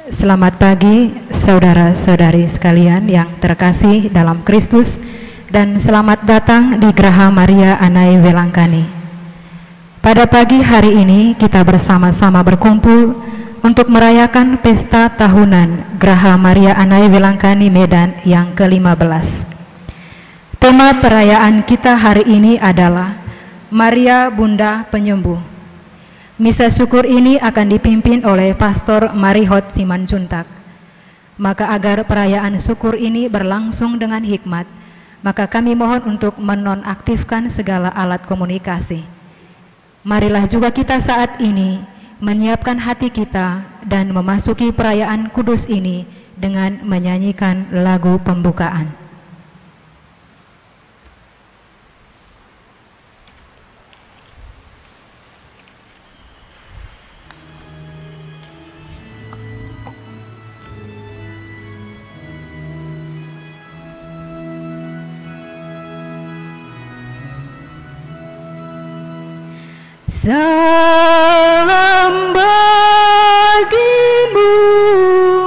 Selamat pagi saudara-saudari sekalian yang terkasih dalam Kristus, dan selamat datang di Graha Maria Anai Welangkani. Pada pagi hari ini kita bersama-sama berkumpul untuk merayakan pesta tahunan Graha Maria Anai Welangkani Medan yang ke-15. Tema perayaan kita hari ini adalah Maria Bunda Penyembuh. Misa syukur ini akan dipimpin oleh Pastor Marihot Simanjuntak. Maka agar perayaan syukur ini berlangsung dengan hikmat, maka kami mohon untuk menonaktifkan segala alat komunikasi. Marilah juga kita saat ini menyiapkan hati kita dan memasuki perayaan kudus ini dengan menyanyikan lagu pembukaan. Salam bagimu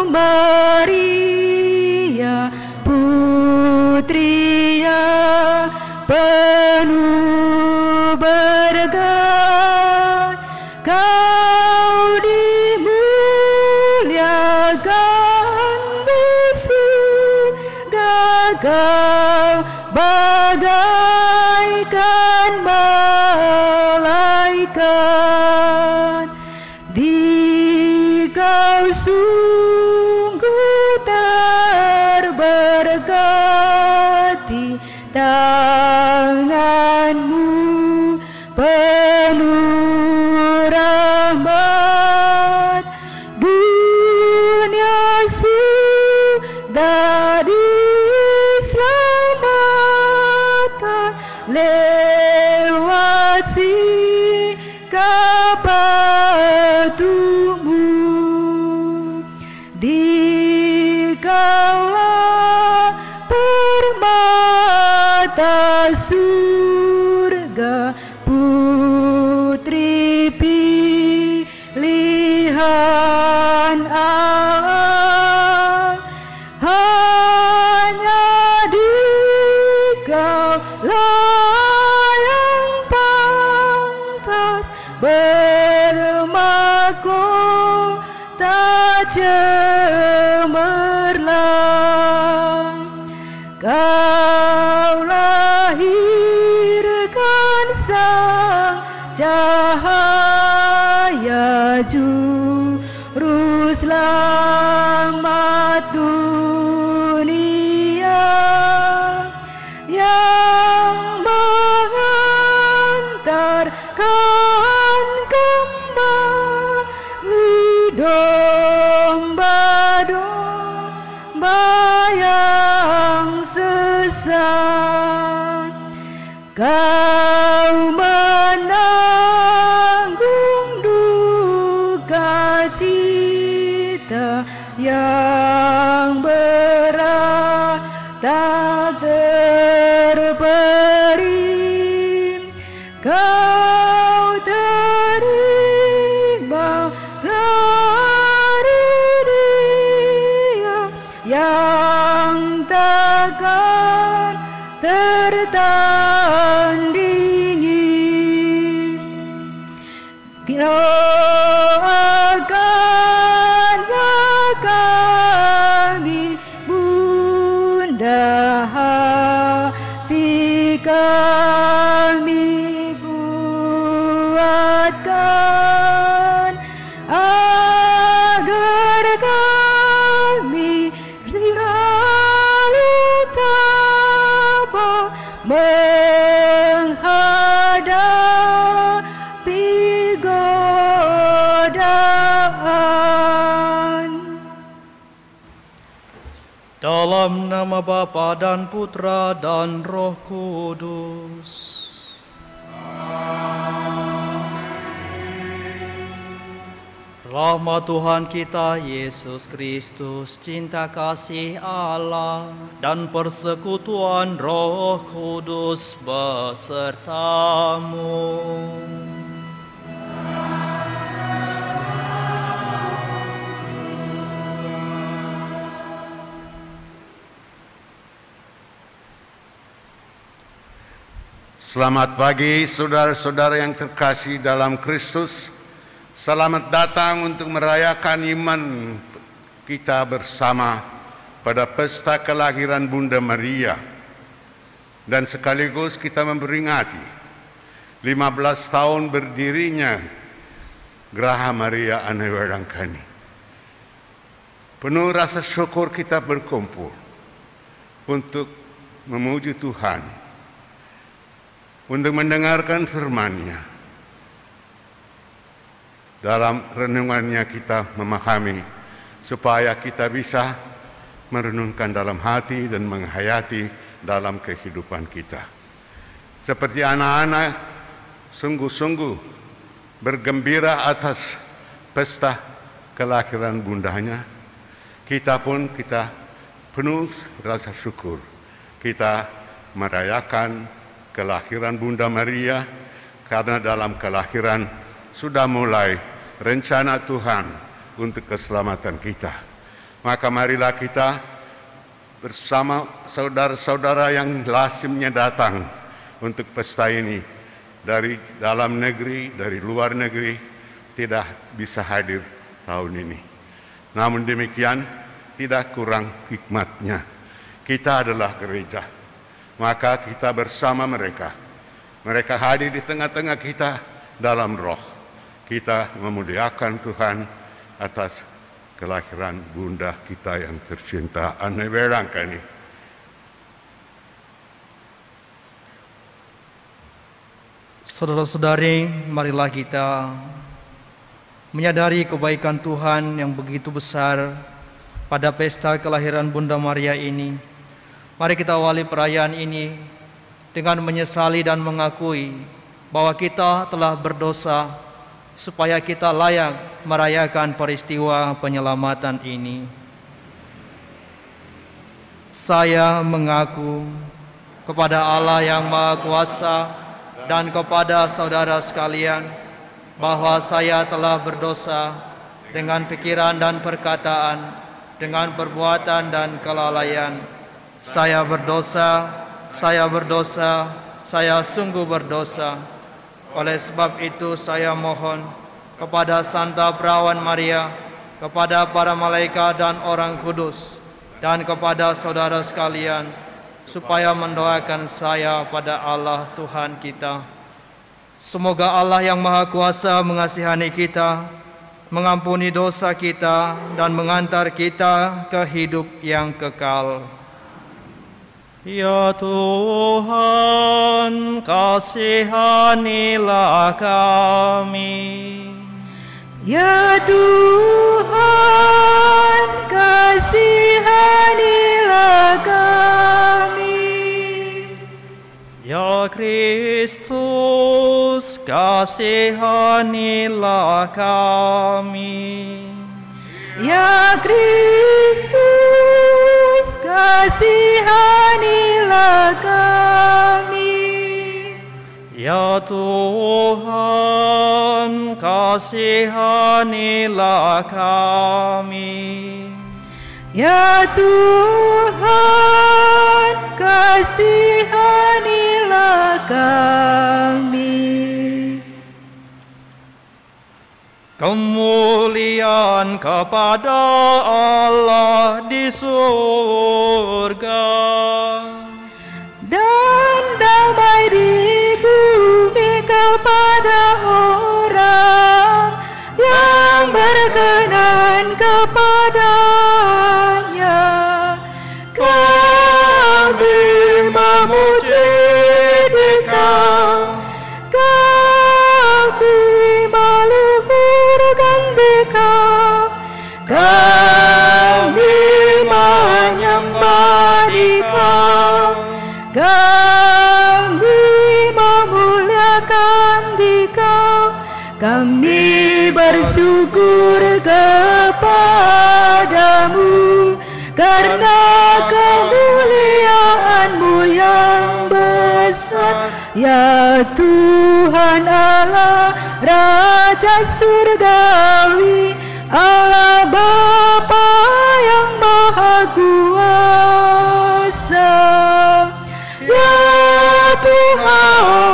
Maria, putri yang penuh berkat, kau dimuliakan di surga, kau bagaikan di kau sungguh terberkati, tanganmu penuh rahmat, dunia sudah diselamatkan lewat batumu. Dikaulah permata surga, putri pilihan Allah. Hanya dikaulah yang pantas bermahkota cemerlang. Kau lahirkan sang cahaya, juru selamat dunia, yang mengantarkan domba-domba yang sesat. Kau menanggung duka cita yang berat tak terperi. Kau terima yang takkan tertandingi. Doakanlah kami, Bunda, hati kami kuatkan, agar kami menghadapi godaan. Dalam nama Bapa dan Putra dan Roh Kudus. Rahmat Tuhan kita Yesus Kristus, cinta kasih Allah, dan persekutuan Roh Kudus besertamu. Selamat pagi saudara-saudara yang terkasih dalam Kristus. Selamat datang untuk merayakan iman kita bersama pada pesta kelahiran Bunda Maria. Dan sekaligus kita memperingati 15 tahun berdirinya Geraha Maria Anai Welangkani. Penuh rasa syukur kita berkumpul untuk memuji Tuhan, untuk mendengarkan firman-Nya. Dalam renungannya kita memahami supaya kita bisa merenungkan dalam hati dan menghayati dalam kehidupan kita. Seperti anak-anak sungguh-sungguh bergembira atas pesta kelahiran bundanya, kita penuh rasa syukur. Kita merayakan kelahiran Bunda Maria, karena dalam kelahiran sudah mulai rencana Tuhan untuk keselamatan kita. Maka marilah kita bersama saudara-saudara yang lazimnya datang untuk pesta ini, dari dalam negeri, dari luar negeri, tidak bisa hadir tahun ini. Namun demikian, tidak kurang hikmatnya. Kita adalah gereja. Maka kita bersama mereka. Mereka hadir di tengah-tengah kita dalam roh. Kita memuliakan Tuhan atas kelahiran Bunda kita yang tercinta Anai Welangkani. Saudara-saudari, marilah kita menyadari kebaikan Tuhan yang begitu besar pada pesta kelahiran Bunda Maria ini. Mari kita awali perayaan ini dengan menyesali dan mengakui bahwa kita telah berdosa supaya kita layak merayakan peristiwa penyelamatan ini. Saya mengaku kepada Allah yang Maha Kuasa dan kepada saudara sekalian bahwa saya telah berdosa dengan pikiran dan perkataan, dengan perbuatan dan kelalaian. Saya berdosa, saya sungguh berdosa. Oleh sebab itu saya mohon kepada Santa Perawan Maria, kepada para malaikat dan orang kudus, dan kepada saudara sekalian, supaya mendoakan saya pada Allah Tuhan kita. Semoga Allah yang Maha Kuasa mengasihani kita, mengampuni dosa kita, dan mengantar kita ke hidup yang kekal. Ya Tuhan, kasihanilah kami. Ya Tuhan, kasihanilah kami. Ya Kristus, kasihanilah kami. Ya Kristus, kasihanilah kami. Ya Tuhan, kasihanilah kami. Ya Tuhan, kasihanilah kami. Kemuliaan kepada Allah di surga, dan damai di bumi kepada orang yang berkenan kepadanya. Kami memuji Dikau, kami meluhurkan Dikau, kami menyembah Dikau, kami memuliakan Dikau, kami bersyukur kepadamu karena kemuliaan-Mu yang besar, ya Tuhan Allah, Raja surgawi, Allah Bapa yang Maha Kuasa. Ya Tuhan,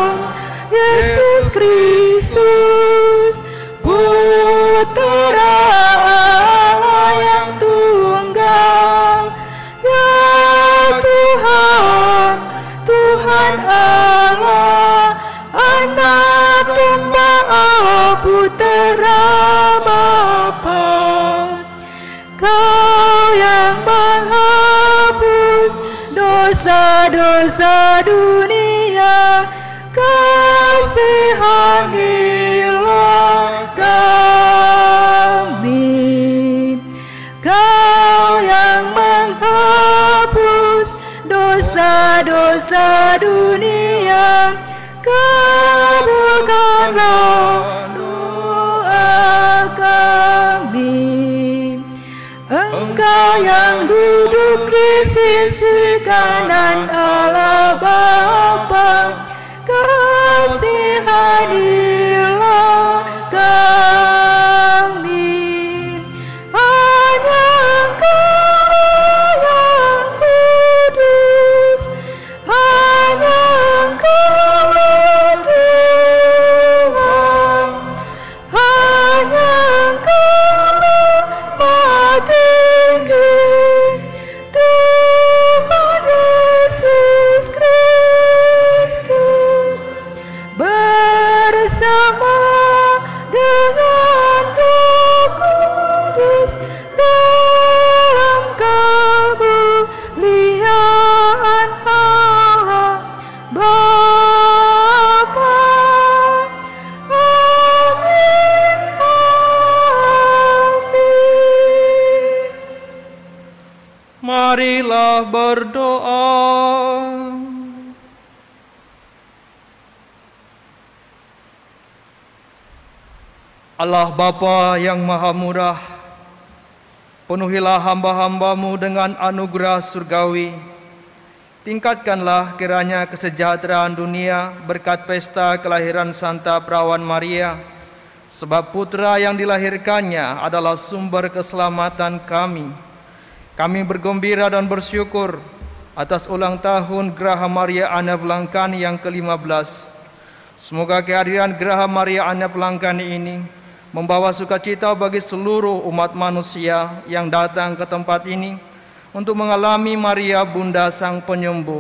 dosa dunia, kasihanilah kami. Kau yang menghapus dosa-dosa dunia, kabulkanlah doa kami. Engkau yang duduk di sisi kanan Allah Bapa, kasihanilah kami. Hanya Engkau yang kudus, hanya Engkau Tuhan, hanya Engkau Maha Tinggi, Tuhan Yesus Kristus, bersama dengan Roh Kudus dalam kemuliaan Allah Bapa. Amin, amin. Marilah berdoa. Allah Bapa yang Maha Murah, penuhilah hamba-hambamu dengan anugerah surgawi. Tingkatkanlah kiranya kesejahteraan dunia berkat pesta kelahiran Santa Perawan Maria, sebab putra yang dilahirkannya adalah sumber keselamatan kami. Kami bergembira dan bersyukur atas ulang tahun Geraha Maria Anna Vlankani yang ke-15. Semoga kehadiran Geraha Maria Anna Vlankani ini membawa sukacita bagi seluruh umat manusia yang datang ke tempat ini untuk mengalami Maria Bunda Sang Penyembuh.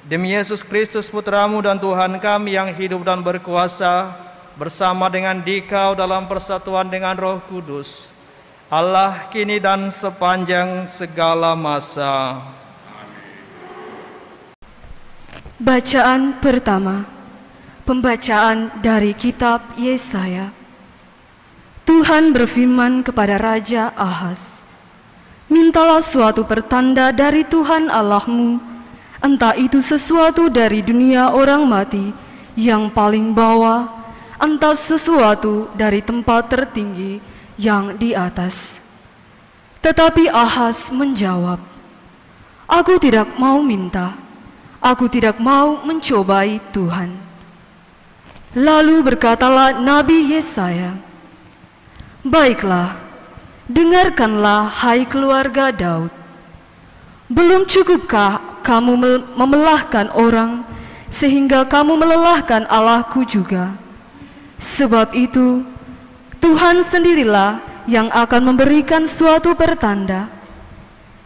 Demi Yesus Kristus Putramu dan Tuhan kami yang hidup dan berkuasa bersama dengan Dikau dalam persatuan dengan Roh Kudus, Allah kini dan sepanjang segala masa. Bacaan pertama. Pembacaan dari kitab Yesaya. Tuhan berfirman kepada Raja Ahaz, mintalah suatu pertanda dari Tuhan Allahmu, entah itu sesuatu dari dunia orang mati yang paling bawah, entah sesuatu dari tempat tertinggi yang di atas. Tetapi Ahaz menjawab, aku tidak mau minta, aku tidak mau mencobai Tuhan. Lalu berkatalah Nabi Yesaya, baiklah, dengarkanlah hai keluarga Daud. Belum cukupkah kamu memelahkan orang sehingga kamu melelahkan Allahku juga? Sebab itu Tuhan sendirilah yang akan memberikan suatu pertanda.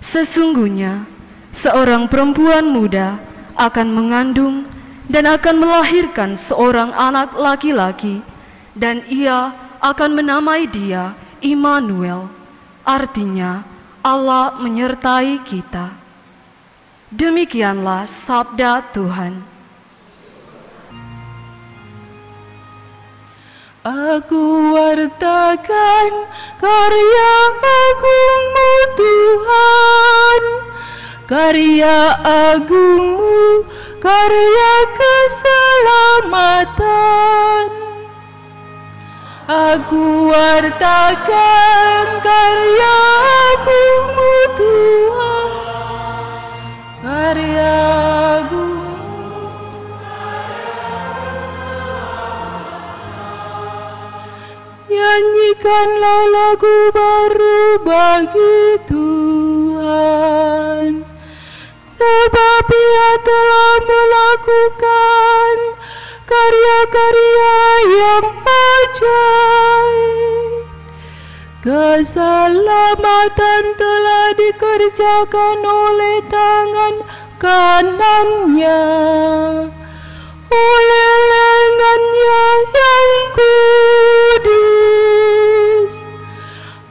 Sesungguhnya seorang perempuan muda akan mengandung dan akan melahirkan seorang anak laki-laki, dan ia akan menamai dia Immanuel, artinya Allah menyertai kita. Demikianlah sabda Tuhan. Aku wartakan karya agungmu Tuhan, karya agungmu, karya keselamatan. Aku wartakan karya agungmu Tuhan, karya agungmu. Nyanyikanlah lagu baru bagi Tuhan, sebab Ia telah melakukan karya-karya yang ajaib. Keselamatan telah dikerjakan oleh tangan kanannya, oleh lengannya yang kudus.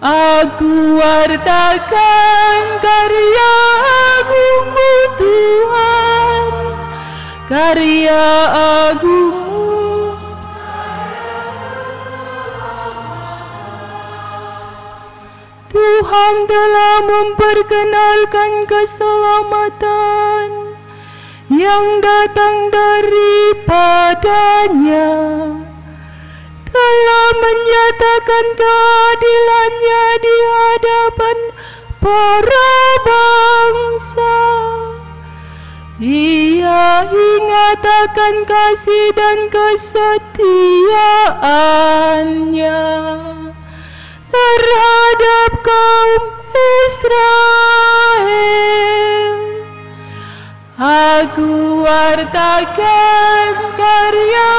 Aku wartakan karya agungmu Tuhan, karya agungmu. Tuhan telah memperkenalkan keselamatan yang datang daripadanya, telah menyatakan keadilannya di hadapan para bangsa. Ia ingatakan kasih dan kesetiaannya terhadap kaum Israel. Aku wartakan karya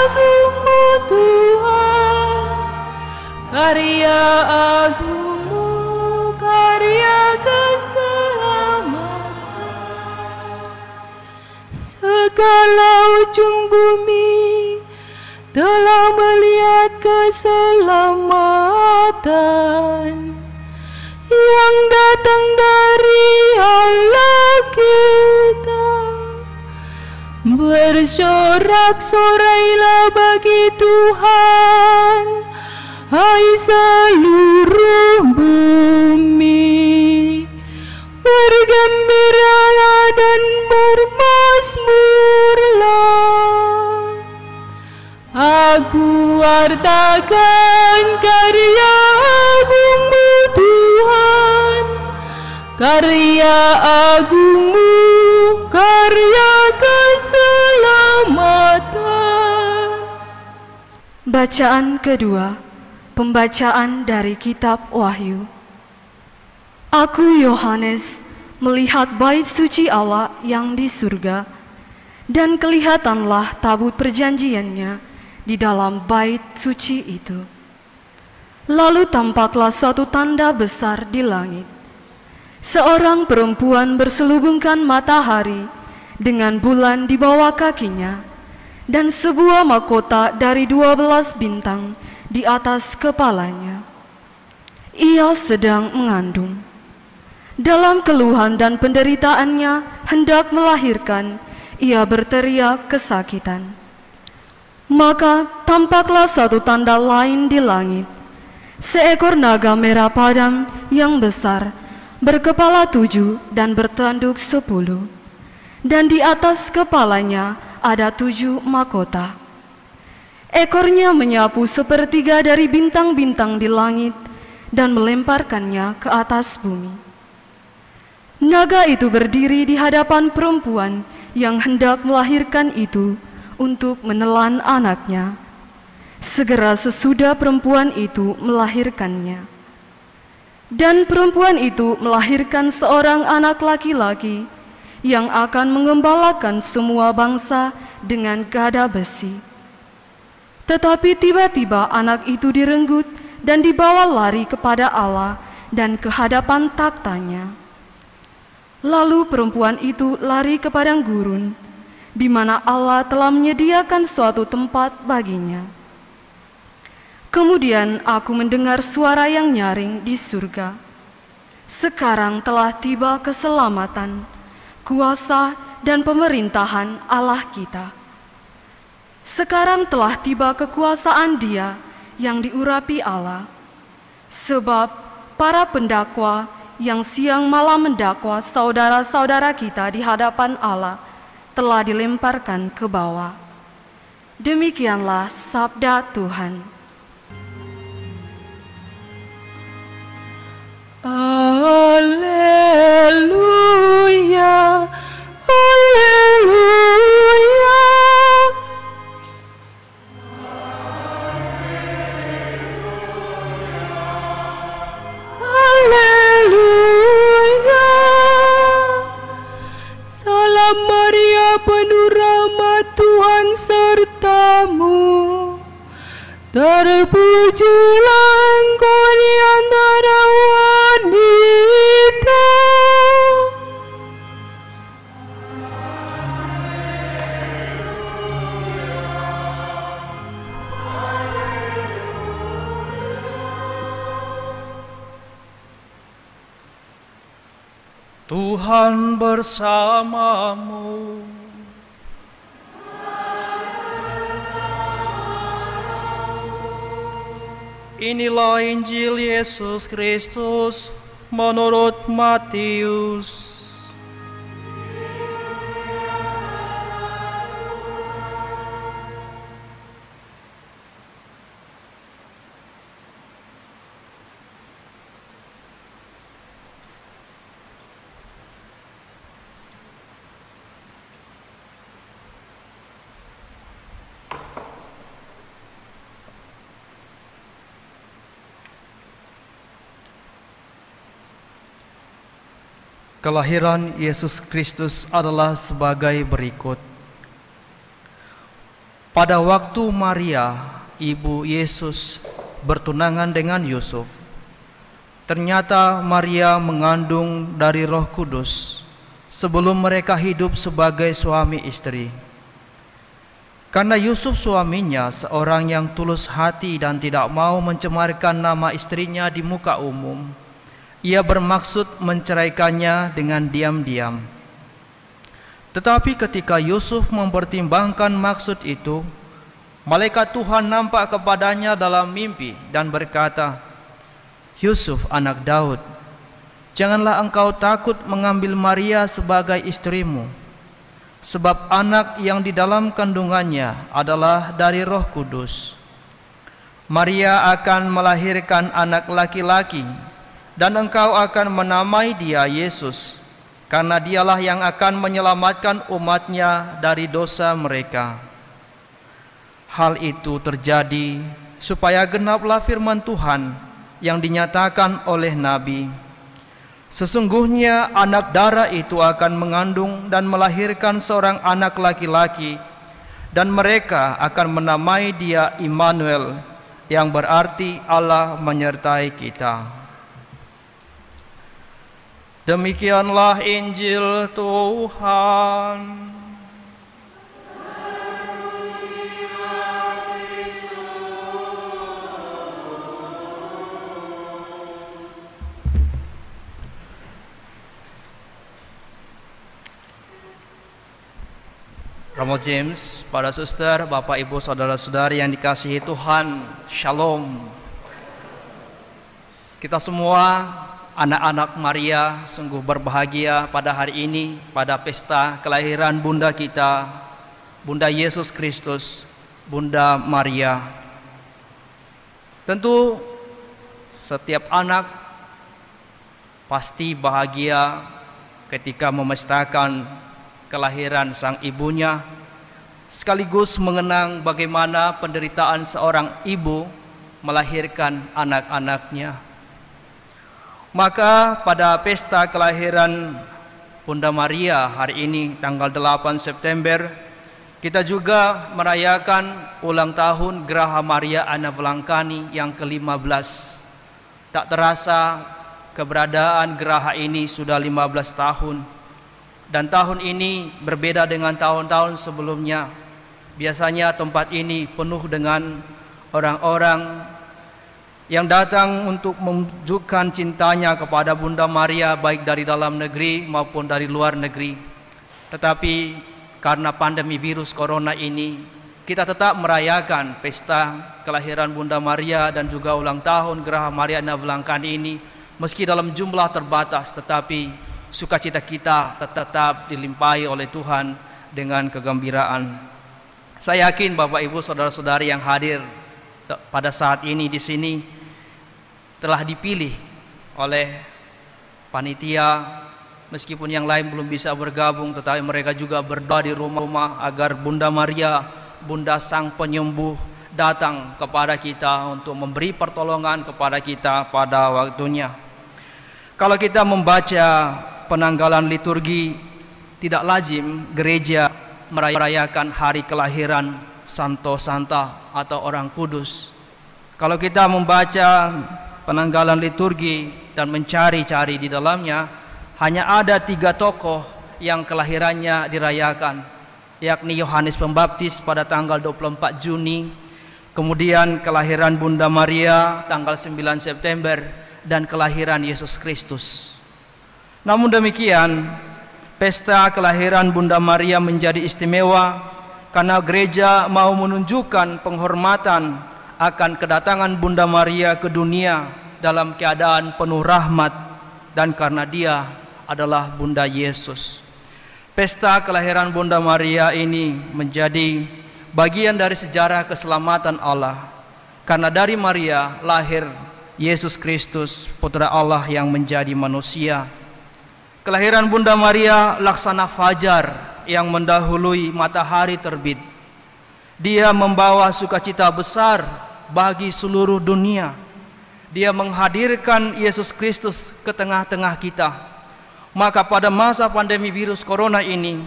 agungmu Tuhan, karya agungmu, karya keselamatan. Segala ujung bumi telah melihat keselamatan yang datang dari Allah kita. Bersorak-sorailah bagi Tuhan, hai seluruh bumi. Bergembiralah dan bermazmurlah. Aku wartakan karya agungmu Tuhan, karya agungmu, karya keselamatan. Bacaan kedua, pembacaan dari kitab Wahyu. Aku Yohanes melihat bait suci Allah yang di surga, dan kelihatanlah tabut perjanjiannya di dalam bait suci itu. Lalu tampaklah suatu tanda besar di langit. Seorang perempuan berselubungkan matahari dengan bulan di bawah kakinya, dan sebuah mahkota dari 12 bintang di atas kepalanya. Ia sedang mengandung. Dalam keluhan dan penderitaannya hendak melahirkan, ia berteriak kesakitan. Maka tampaklah satu tanda lain di langit. Seekor naga merah padam yang besar, berkepala 7 dan bertanduk 10. Dan di atas kepalanya ada 7 mahkota. Ekornya menyapu sepertiga dari bintang-bintang di langit dan melemparkannya ke atas bumi. Naga itu berdiri di hadapan perempuan yang hendak melahirkan itu untuk menelan anaknya. Segera sesudah perempuan itu melahirkannya. Dan perempuan itu melahirkan seorang anak laki-laki yang akan mengembalakan semua bangsa dengan gada besi. Tetapi tiba-tiba anak itu direnggut dan dibawa lari kepada Allah dan ke hadapan taktanya. Lalu perempuan itu lari ke padang gurun, di mana Allah telah menyediakan suatu tempat baginya. Kemudian aku mendengar suara yang nyaring di surga. Sekarang telah tiba keselamatan, kuasa dan pemerintahan Allah kita. Sekarang telah tiba kekuasaan Dia yang diurapi Allah. Sebab para pendakwa yang siang malam mendakwa saudara-saudara kita di hadapan Allah telah dilemparkan ke bawah. Demikianlah sabda Tuhan. Haleluya, haleluya. Haleluya. Salam Maria, penuh rahmat, Tuhan sertamu. Terpujilah engkau di antara wanita. Tuhan bersamamu. Inilah Injil Yesus Kristus menurut Matius. Kelahiran Yesus Kristus adalah sebagai berikut. Pada waktu Maria, ibu Yesus, bertunangan dengan Yusuf, ternyata Maria mengandung dari Roh Kudus sebelum mereka hidup sebagai suami istri. Karena Yusuf suaminya seorang yang tulus hati dan tidak mau mencemarkan nama istrinya di muka umum, ia bermaksud menceraikannya dengan diam-diam. Tetapi ketika Yusuf mempertimbangkan maksud itu, malaikat Tuhan nampak kepadanya dalam mimpi dan berkata, "Yusuf, anak Daud, janganlah engkau takut mengambil Maria sebagai istrimu, sebab anak yang di dalam kandungannya adalah dari Roh Kudus. Maria akan melahirkan anak laki-laki, dan engkau akan menamai dia Yesus, karena dialah yang akan menyelamatkan umatnya dari dosa mereka." Hal itu terjadi supaya genaplah firman Tuhan yang dinyatakan oleh Nabi, "Sesungguhnya anak darah itu akan mengandung dan melahirkan seorang anak laki-laki, dan mereka akan menamai dia Immanuel," yang berarti Allah menyertai kita. Demikianlah Injil Tuhan. Romo James, para suster, Bapak Ibu, saudara-saudari yang dikasihi Tuhan, Shalom. Kita semua anak-anak Maria sungguh berbahagia pada hari ini, pada pesta kelahiran Bunda kita, Bunda Yesus Kristus, Bunda Maria. Tentu setiap anak pasti bahagia ketika memestakan kelahiran sang ibunya, sekaligus mengenang bagaimana penderitaan seorang ibu melahirkan anak-anaknya. Maka pada pesta kelahiran Bunda Maria hari ini tanggal 8 September, kita juga merayakan ulang tahun Geraha Maria Anna Velangkani yang ke-15. Tak terasa keberadaan geraha ini sudah 15 tahun. Dan tahun ini berbeda dengan tahun-tahun sebelumnya. Biasanya tempat ini penuh dengan orang-orang yang datang untuk menunjukkan cintanya kepada Bunda Maria, baik dari dalam negeri maupun dari luar negeri. Tetapi karena pandemi virus corona ini, kita tetap merayakan pesta kelahiran Bunda Maria dan juga ulang tahun Geraha Maria Anna Velangkani ini, meski dalam jumlah terbatas, tetapi sukacita kita tetap dilimpahi oleh Tuhan dengan kegembiraan. Saya yakin Bapak Ibu saudara-saudari yang hadir pada saat ini di sini telah dipilih oleh panitia, meskipun yang lain belum bisa bergabung, tetapi mereka juga berdoa di rumah-rumah agar Bunda Maria, Bunda Sang Penyembuh, datang kepada kita untuk memberi pertolongan kepada kita pada waktunya. Kalau kita membaca penanggalan liturgi, tidak lazim gereja merayakan hari kelahiran Santo Santa atau orang kudus. Kalau kita membaca penanggalan liturgi dan mencari-cari di dalamnya, hanya ada 3 tokoh yang kelahirannya dirayakan, yakni Yohanes Pembaptis pada tanggal 24 Juni, kemudian kelahiran Bunda Maria tanggal 9 September, dan kelahiran Yesus Kristus. Namun demikian, pesta kelahiran Bunda Maria menjadi istimewa karena gereja mau menunjukkan penghormatan akan kedatangan Bunda Maria ke dunia dalam keadaan penuh rahmat, dan karena dia adalah Bunda Yesus. Pesta kelahiran Bunda Maria ini menjadi bagian dari sejarah keselamatan Allah, karena dari Maria lahir Yesus Kristus, Putra Allah yang menjadi manusia. Kelahiran Bunda Maria laksana fajar yang mendahului matahari terbit. Dia membawa sukacita besar bagi seluruh dunia. Dia menghadirkan Yesus Kristus ke tengah-tengah kita. Maka pada masa pandemi virus corona ini,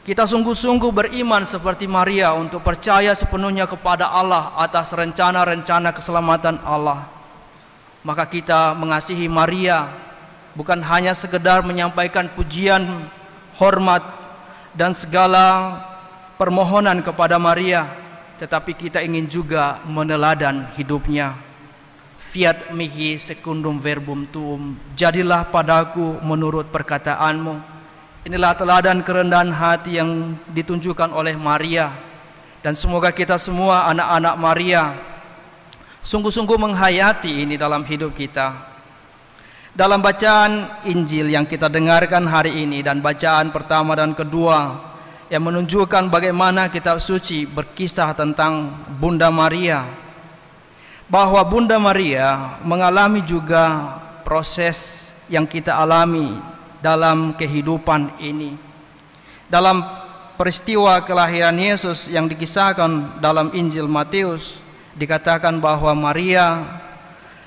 kita sungguh-sungguh beriman seperti Maria untuk percaya sepenuhnya kepada Allah atas rencana-rencana keselamatan Allah. Maka kita mengasihi Maria, bukan hanya sekedar menyampaikan pujian, hormat, dan segala permohonan kepada Maria, tetapi kita ingin juga meneladan hidupnya. Fiat mihi secundum verbum tuum, jadilah padaku menurut perkataanmu. Inilah teladan kerendahan hati yang ditunjukkan oleh Maria. Dan semoga kita semua anak-anak Maria sungguh-sungguh menghayati ini dalam hidup kita. Dalam bacaan Injil yang kita dengarkan hari ini dan bacaan pertama dan kedua yang menunjukkan bagaimana kitab suci berkisah tentang Bunda Maria, bahwa Bunda Maria mengalami juga proses yang kita alami dalam kehidupan ini. Dalam peristiwa kelahiran Yesus yang dikisahkan dalam Injil Matius, dikatakan bahwa Maria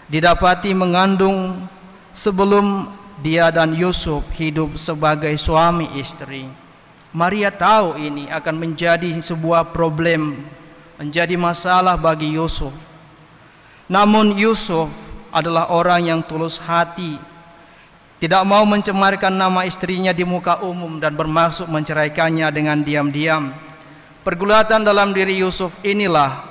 didapati mengandung sebelum dia dan Yusuf hidup sebagai suami istri. Maria tahu ini akan menjadi sebuah problem, menjadi masalah bagi Yusuf. Namun Yusuf adalah orang yang tulus hati, tidak mau mencemarkan nama istrinya di muka umum dan bermaksud menceraikannya dengan diam-diam. Pergulatan dalam diri Yusuf inilah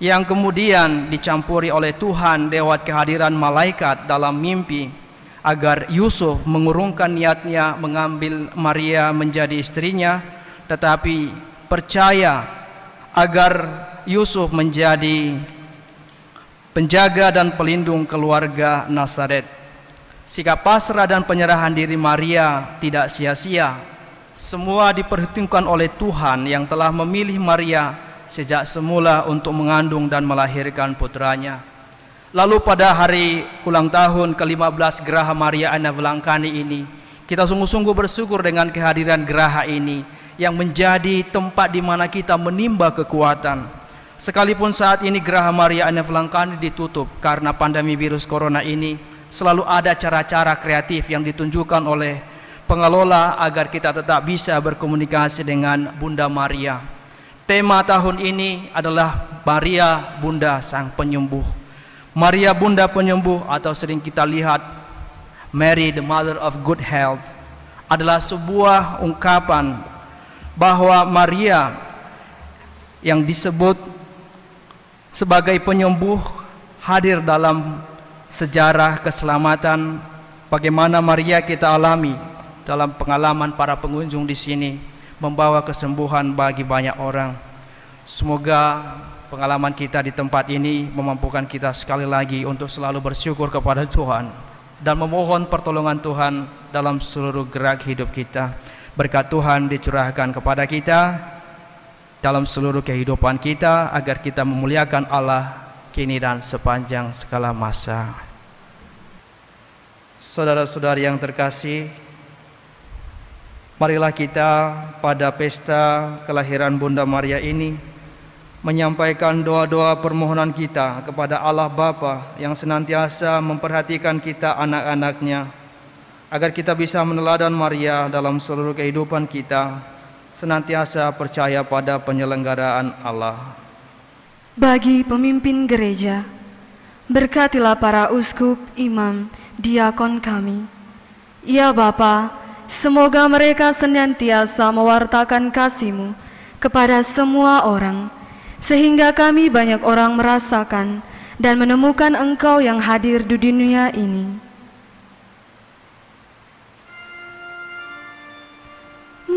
yang kemudian dicampuri oleh Tuhan lewat kehadiran malaikat dalam mimpi, agar Yusuf mengurungkan niatnya mengambil Maria menjadi istrinya, tetapi percaya agar Yusuf menjadi penjaga dan pelindung keluarga Nazaret. Sikap pasrah dan penyerahan diri Maria tidak sia-sia. Semua diperhitungkan oleh Tuhan yang telah memilih Maria sejak semula untuk mengandung dan melahirkan putranya. Lalu pada hari ulang tahun ke-15 Geraha Maria Anna Velangkani ini, kita sungguh-sungguh bersyukur dengan kehadiran geraha ini yang menjadi tempat di mana kita menimba kekuatan. Sekalipun saat ini Geraha Maria Anna Velangkani ditutup karena pandemi virus corona ini, selalu ada cara-cara kreatif yang ditunjukkan oleh pengelola agar kita tetap bisa berkomunikasi dengan Bunda Maria. Tema tahun ini adalah Maria Bunda Sang Penyembuh. Maria Bunda Penyembuh, atau sering kita lihat Mary the Mother of Good Health, adalah sebuah ungkapan bahwa Maria yang disebut sebagai penyembuh hadir dalam sejarah keselamatan. Bagaimana Maria kita alami dalam pengalaman para pengunjung di sini, membawa kesembuhan bagi banyak orang. Semoga pengalaman kita di tempat ini memampukan kita sekali lagi untuk selalu bersyukur kepada Tuhan dan memohon pertolongan Tuhan dalam seluruh gerak hidup kita. Berkat Tuhan dicurahkan kepada kita dalam seluruh kehidupan kita, agar kita memuliakan Allah kini dan sepanjang segala masa. Saudara-saudari yang terkasih, marilah kita pada pesta kelahiran Bunda Maria ini menyampaikan doa-doa permohonan kita kepada Allah Bapa yang senantiasa memperhatikan kita anak-anaknya, agar kita bisa meneladan Maria dalam seluruh kehidupan kita, senantiasa percaya pada penyelenggaraan Allah. Bagi pemimpin gereja, berkatilah para uskup, imam, diakon kami. Ya Bapa, semoga mereka senantiasa mewartakan kasih-Mu kepada semua orang, sehingga kami banyak orang merasakan dan menemukan Engkau yang hadir di dunia ini.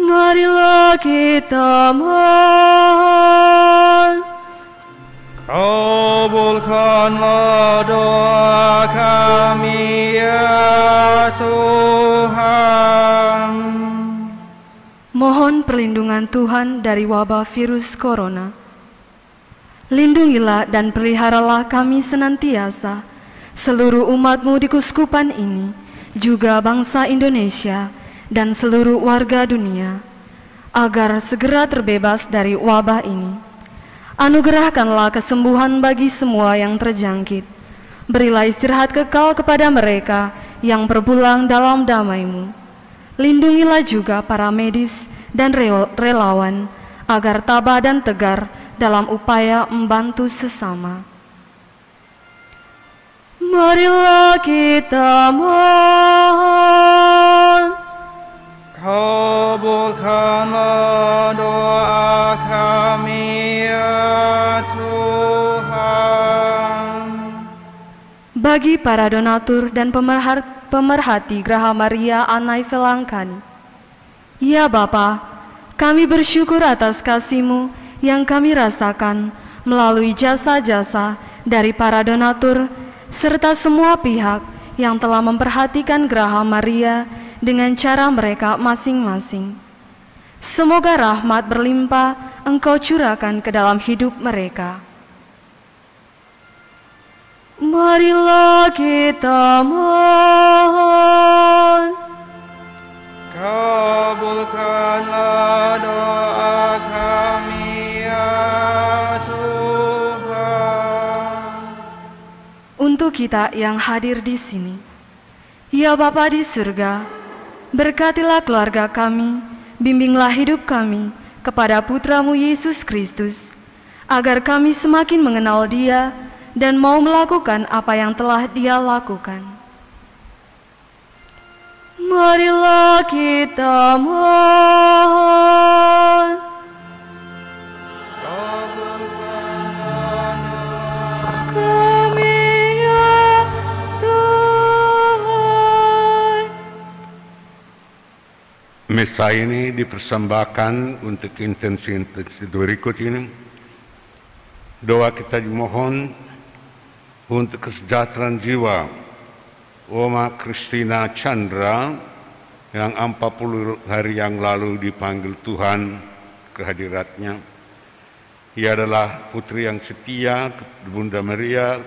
Marilah kita mohon. Kau Kabulkanlah doa kami ya Tuhan. Mohon perlindungan Tuhan dari wabah virus corona. Lindungilah dan peliharalah kami senantiasa, seluruh umat-Mu di Kuskupan ini, juga bangsa Indonesia dan seluruh warga dunia, agar segera terbebas dari wabah ini. Anugerahkanlah kesembuhan bagi semua yang terjangkit. Berilah istirahat kekal kepada mereka yang berpulang dalam damai-Mu. Lindungilah juga para medis dan relawan, agar tabah dan tegar dalam upaya membantu sesama. Marilah kita mohon. Kabulkanlah doa kami ya Tuhan. Bagi para donatur dan pemerhati Graha Maria Anai Velangkani, ya Bapa, kami bersyukur atas kasih-Mu yang kami rasakan melalui jasa-jasa dari para donatur serta semua pihak yang telah memperhatikan Graha Maria dengan cara mereka masing-masing. Semoga rahmat berlimpah Engkau curahkan ke dalam hidup mereka. Marilah kita mohon. Kabulkanlah doa kami ya Tuhan. Untuk kita yang hadir di sini, ya Bapa di surga, berkatilah keluarga kami, bimbinglah hidup kami kepada Putra-Mu Yesus Kristus, agar kami semakin mengenal Dia dan mau melakukan apa yang telah Dia lakukan. Marilah kita mohon. Kami ya Tuhan. Misa ini dipersembahkan untuk intensi berikut ini. Doa kita dimohon untuk kesejahteraan jiwa Oma Christina Chandra yang 40 hari yang lalu dipanggil Tuhan ke hadiratnya. Ia adalah putri yang setia ke Bunda Maria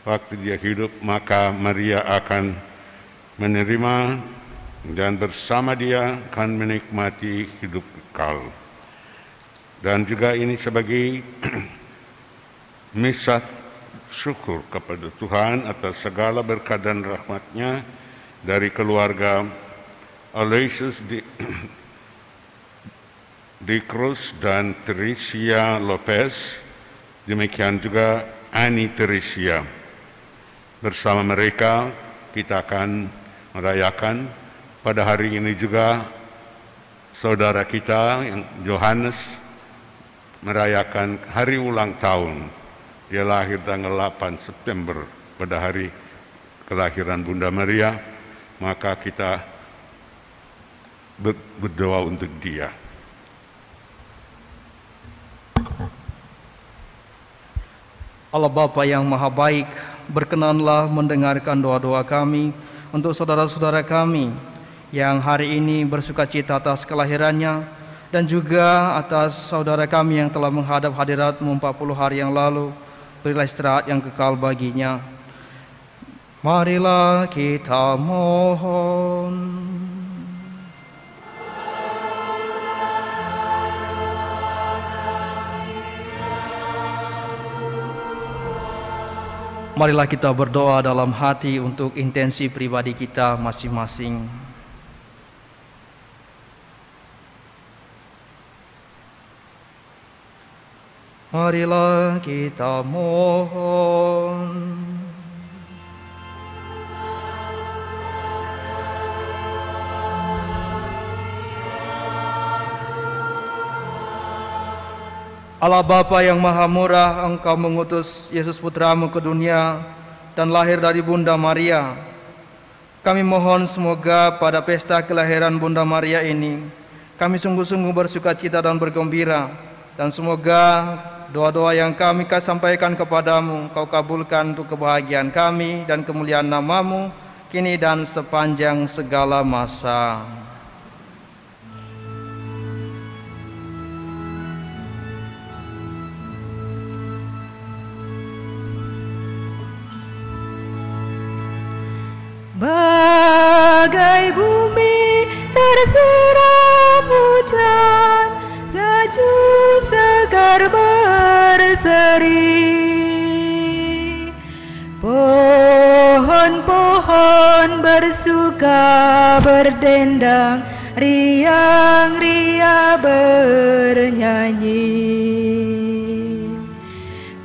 waktu dia hidup, maka Maria akan menerima dan bersama dia akan menikmati hidup kekal. Dan juga ini sebagai misa syukur kepada Tuhan atas segala berkat dan rahmat-Nya dari keluarga Aloysius di Cruz dan Teresia Lopez, demikian juga Ani Teresia. Bersama mereka kita akan merayakan pada hari ini juga saudara kita yang Johannes merayakan hari ulang tahun. Dia lahir tanggal 8 September pada hari kelahiran Bunda Maria, maka kita berdoa untuk dia. Allah Bapa yang Maha Baik, berkenanlah mendengarkan doa-doa kami untuk saudara-saudara kami yang hari ini bersukacita atas kelahirannya, dan juga atas saudara kami yang telah menghadap hadirat-Mu 40 hari yang lalu. Berilah istirahat yang kekal baginya. Marilah kita mohon. Marilah kita berdoa dalam hati untuk intensi pribadi kita masing-masing. Marilah kita mohon. Allah Bapa yang Maha Murah, Engkau mengutus Yesus Putra-Mu ke dunia dan lahir dari Bunda Maria. Kami mohon semoga pada pesta kelahiran Bunda Maria ini kami sungguh-sungguh bersukacita dan bergembira, dan semoga doa-doa yang kami sampaikan kepadamu, Kau kabulkan untuk kebahagiaan kami dan kemuliaan nama-Mu, kini dan sepanjang segala masa. Bagai bumi tersiram hujan, sejuk segar berseri. Pohon-pohon bersuka berdendang, riang-ria bernyanyi.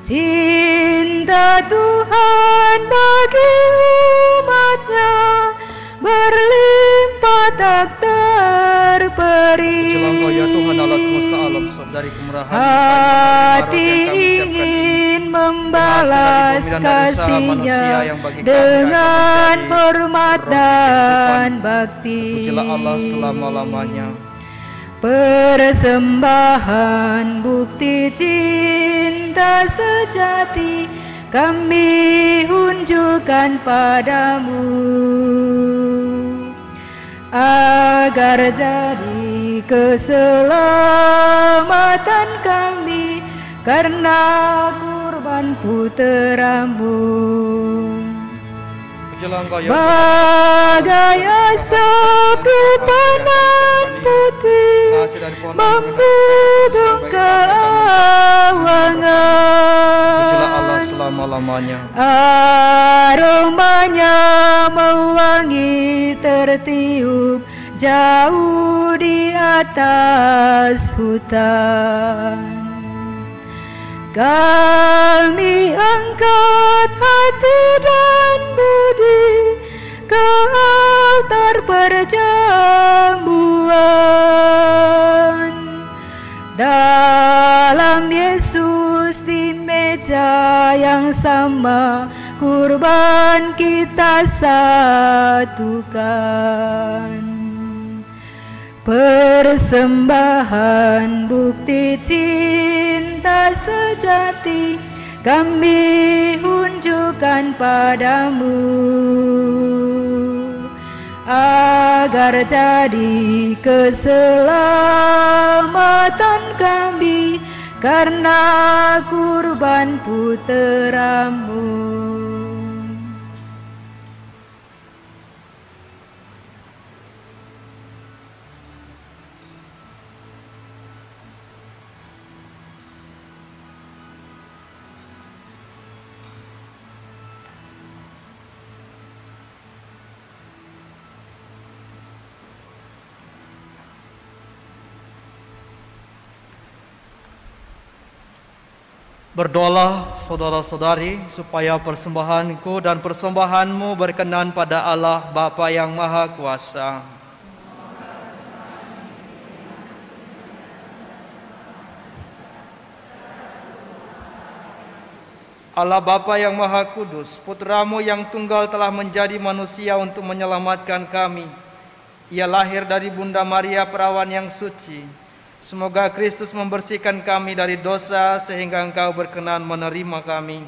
Cinta Tuhan bagi umatnya berlimpah tak terperi. Pujilah Engkau ya Tuhan Allah semesta alam, sebab dari kemurahan hati ingin membalas kasih-Nya dengan hormat dan bakti. Pujilah Allah selama-lamanya. Persembahan bukti cinta sejati kami unjukkan padamu, agar jadi keselamatan kami karena kurban putra-Mu. Bagai asap depanan putih membudung keawangan. Pujilah Allah selama-lamanya. Aromanya mewangi tertiup jauh di atas hutan. Kami angkat hati dan budi ke altar perjamuan. Dalam Yesus di meja yang sama, kurban kita satukan. Persembahan bukti cinta sejati kami unjukkan padamu, agar jadi keselamatan kami karena kurban putra-Mu. Berdoalah saudara-saudari supaya persembahanku dan persembahanmu berkenan pada Allah Bapa yang Maha Kuasa. Allah Bapa yang Maha Kudus, Putra-Mu yang tunggal telah menjadi manusia untuk menyelamatkan kami. Ia lahir dari Bunda Maria perawan yang suci. Semoga Kristus membersihkan kami dari dosa sehingga Engkau berkenan menerima kami.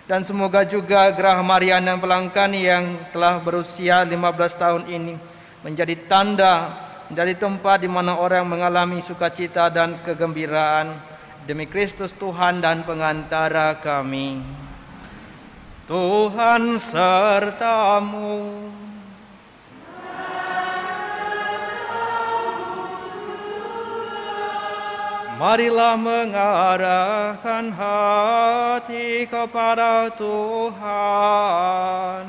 Dan semoga juga Graha Mariana Velangkani yang telah berusia 15 tahun ini menjadi tanda, menjadi tempat di mana orang mengalami sukacita dan kegembiraan. Demi Kristus Tuhan dan pengantara kami. Tuhan serta-Mu. Marilah mengarahkan hati kepada Tuhan.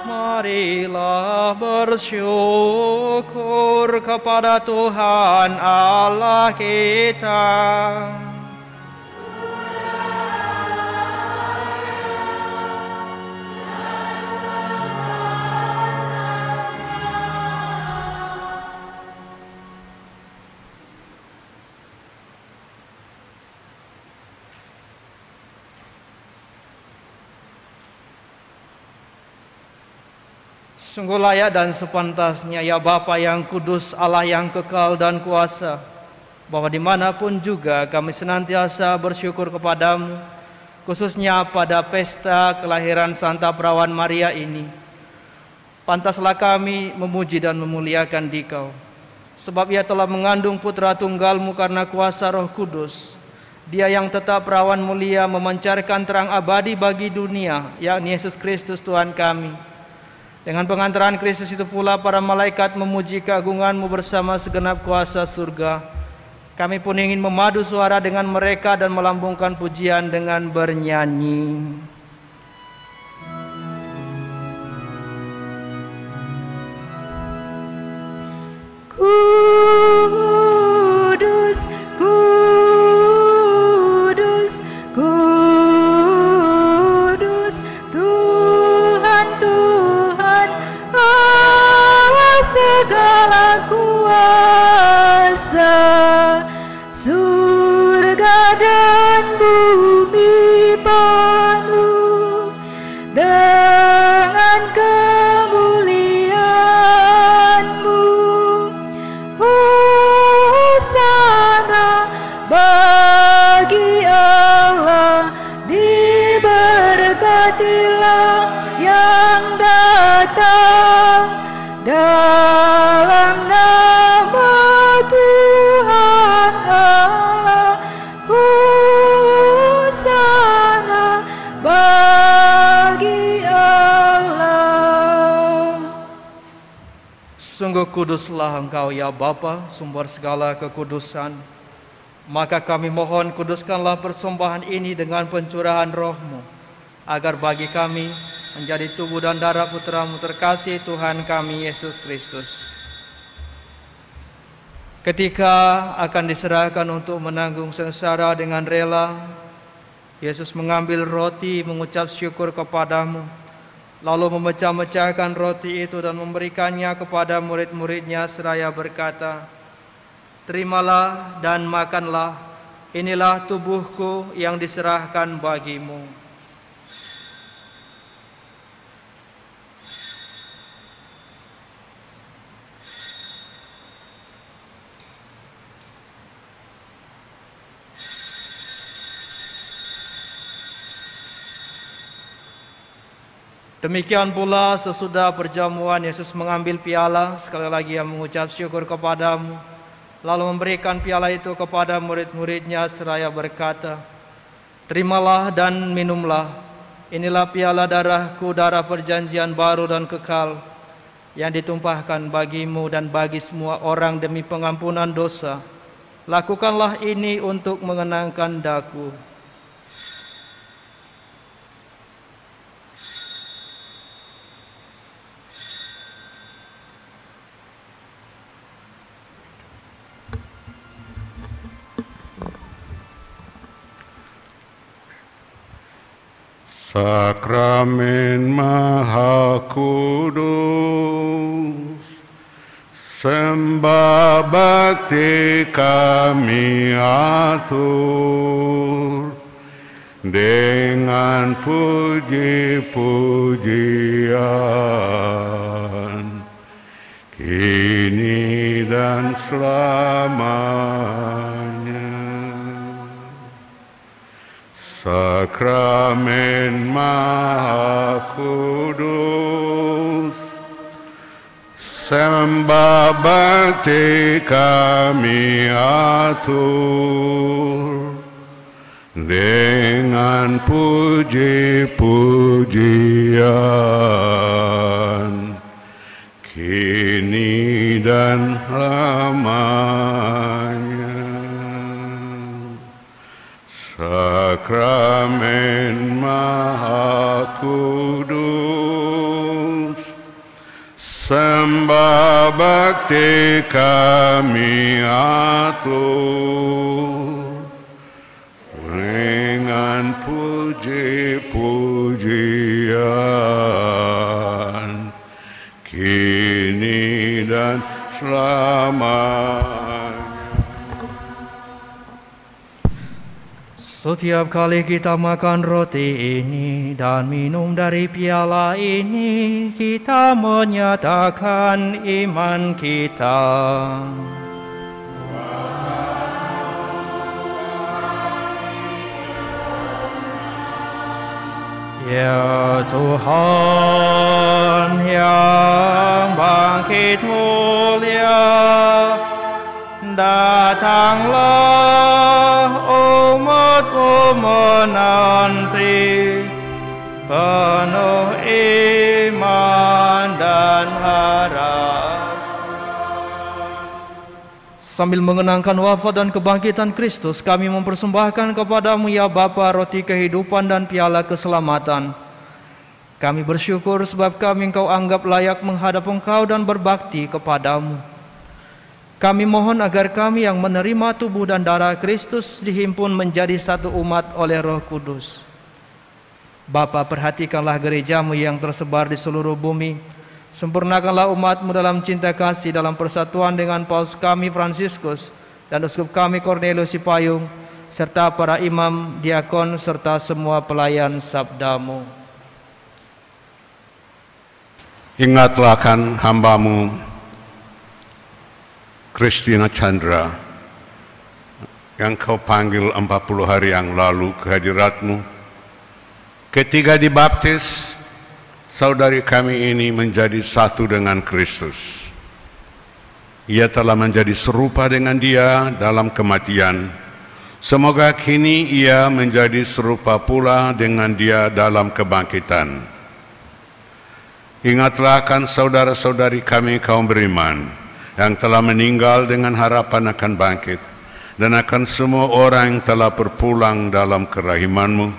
Marilah bersyukur kepada Tuhan Allah kita. Sungguh layak dan sepantasnya ya Bapa yang kudus, Allah yang kekal dan kuasa, bahwa dimanapun juga kami senantiasa bersyukur kepadamu, khususnya pada pesta kelahiran Santa Perawan Maria ini. Pantaslah kami memuji dan memuliakan Dikau, sebab Ia telah mengandung putra tunggalmu karena kuasa Roh Kudus. Dia yang tetap perawan mulia memancarkan terang abadi bagi dunia, yakni Yesus Kristus Tuhan kami. Dengan pengantaran Kristus itu pula para malaikat memuji keagungan-Mu bersama segenap kuasa surga. Kami pun ingin memadu suara dengan mereka dan melambungkan pujian dengan bernyanyi. Kudus, kudus, kudus, Tuhan, Tuhan, Allah segala kuasa. Surga dan bumi penuh dengan kemuliaan-Mu. Hosana bagi Allah, diberkatilah yang datang dalam nama Tuhan Allah. Hosana bagi Allah. Sungguh kuduslah Engkau ya Bapa, sumber segala kekudusan. Maka kami mohon kuduskanlah persembahan ini dengan pencurahan Roh-Mu, agar bagi kami menjadi tubuh dan darah Putra-Mu terkasih Tuhan kami Yesus Kristus. Ketika akan diserahkan untuk menanggung sengsara dengan rela, Yesus mengambil roti, mengucap syukur kepadamu, lalu memecah-mecahkan roti itu dan memberikannya kepada murid-muridnya seraya berkata, "Terimalah dan makanlah, inilah tubuhku yang diserahkan bagimu." Demikian pula sesudah perjamuan Yesus mengambil piala, sekali lagi Ia mengucap syukur kepadamu, lalu memberikan piala itu kepada murid-muridnya seraya berkata, "Terimalah dan minumlah, inilah piala darahku, darah perjanjian baru dan kekal, yang ditumpahkan bagimu dan bagi semua orang demi pengampunan dosa. Lakukanlah ini untuk mengenangkan daku." Sakramen Maha Kudus, sembah bakti kami atur dengan puji-pujian kini dan selamanya. Sakramen Maha Kudus, sembah bakti kami atur dengan puji-pujian kini dan lamanya. Sakramen Maha Kudus, sembah bakti kami atur dengan puji-pujian kini dan selamanya. Setiap kali kita makan roti ini dan minum dari piala ini, kita menyatakan iman kita. Ya Tuhan yang bangkit mulia, datanglah umat-Mu menanti, penuh iman dan harap. Sambil mengenangkan wafat dan kebangkitan Kristus, kami mempersembahkan kepada-Mu ya Bapa roti kehidupan dan piala keselamatan. Kami bersyukur sebab kami Engkau anggap layak menghadap Engkau dan berbakti kepada-Mu. Kami mohon agar kami yang menerima tubuh dan darah Kristus dihimpun menjadi satu umat oleh Roh Kudus. Bapa, perhatikanlah gereja-Mu yang tersebar di seluruh bumi. Sempurnakanlah umat-Mu dalam cinta kasih, dalam persatuan dengan Paus kami Fransiskus dan Uskup kami Cornelius Sipayung, serta para imam, diakon, serta semua pelayan sabda-Mu. Ingatlah akan hamba-Mu Christina Chandra yang Kau panggil 40 hari yang lalu ke hadirat-Mu. Ketika dibaptis, saudari kami ini menjadi satu dengan Kristus. Ia telah menjadi serupa dengan Dia dalam kematian. Semoga kini ia menjadi serupa pula dengan Dia dalam kebangkitan. Ingatlah akan saudara-saudari kami kaum beriman yang telah meninggal dengan harapan akan bangkit, dan akan semua orang yang telah berpulang dalam kerahiman-Mu,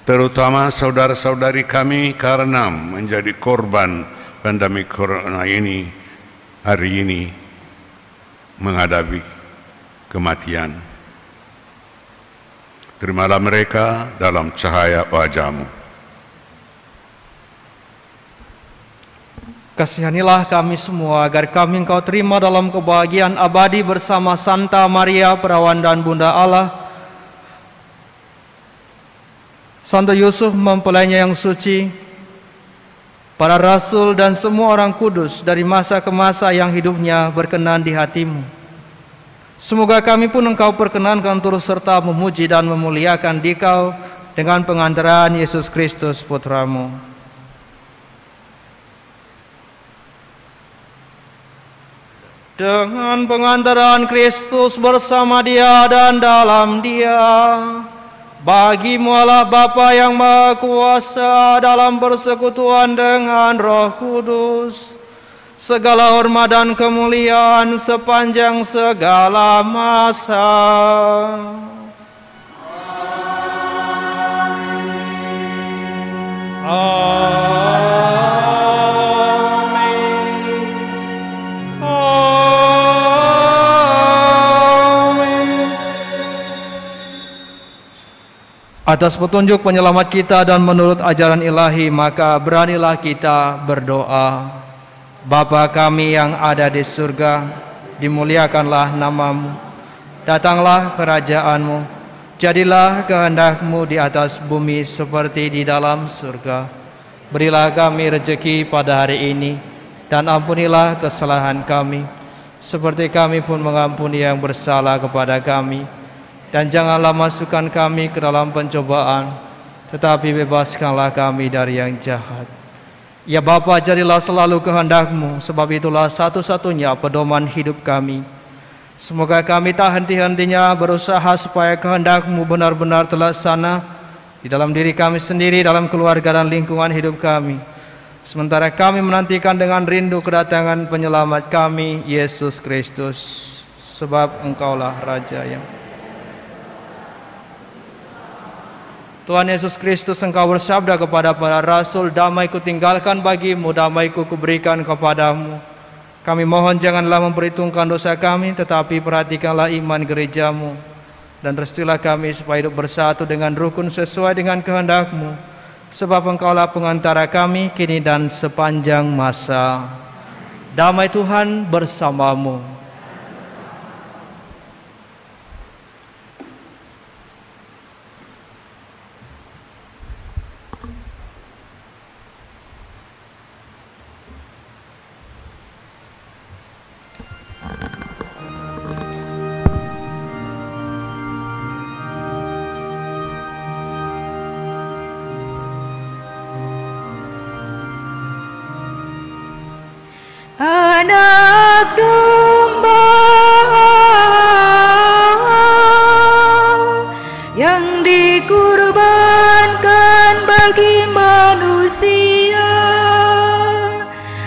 terutama saudara-saudari kami karena menjadi korban pandemi corona ini, hari ini menghadapi kematian. Terimalah mereka dalam cahaya wajah-Mu. Kasihanilah kami semua agar kami Engkau terima dalam kebahagiaan abadi bersama Santa Maria, Perawan dan Bunda Allah, Santo Yusuf mempelainya yang suci, para rasul dan semua orang kudus dari masa ke masa yang hidupnya berkenan di hati-Mu. Semoga kami pun Engkau perkenankan turut serta memuji dan memuliakan Dikau dengan pengantaran Yesus Kristus Putra-Mu. Dengan pengantaran Kristus bersama Dia dan dalam Dia, bagi-Mu Allah Bapa yang Maha Kuasa dalam persekutuan dengan Roh Kudus, segala hormat dan kemuliaan sepanjang segala masa. Atas petunjuk penyelamat kita dan menurut ajaran ilahi, maka beranilah kita berdoa. Bapa kami yang ada di surga, dimuliakanlah nama-Mu. Datanglah kerajaan-Mu. Jadilah kehendak-Mu di atas bumi seperti di dalam surga. Berilah kami rezeki pada hari ini, dan ampunilah kesalahan kami, seperti kami pun mengampuni yang bersalah kepada kami. Dan janganlah masukkan kami ke dalam pencobaan, tetapi bebaskanlah kami dari yang jahat. Ya Bapa, jadilah selalu kehendak-Mu, sebab itulah satu-satunya pedoman hidup kami. Semoga kami tak henti-hentinya berusaha supaya kehendak-Mu benar-benar terlaksana di dalam diri kami sendiri, dalam keluarga dan lingkungan hidup kami. Sementara kami menantikan dengan rindu kedatangan penyelamat kami, Yesus Kristus. Sebab Engkaulah Raja yang Tuhan Yesus Kristus, Engkau bersabda kepada para rasul, damai-Ku tinggalkan bagi-Mu, damai-Ku kuberikan kepadamu. Kami mohon janganlah memperhitungkan dosa kami, tetapi perhatikanlah iman gereja-Mu, dan restuilah kami supaya hidup bersatu dengan rukun sesuai dengan kehendak-Mu, sebab Engkaulah pengantara kami kini dan sepanjang masa. Damai Tuhan bersamamu. yang dikurbankan bagi manusia.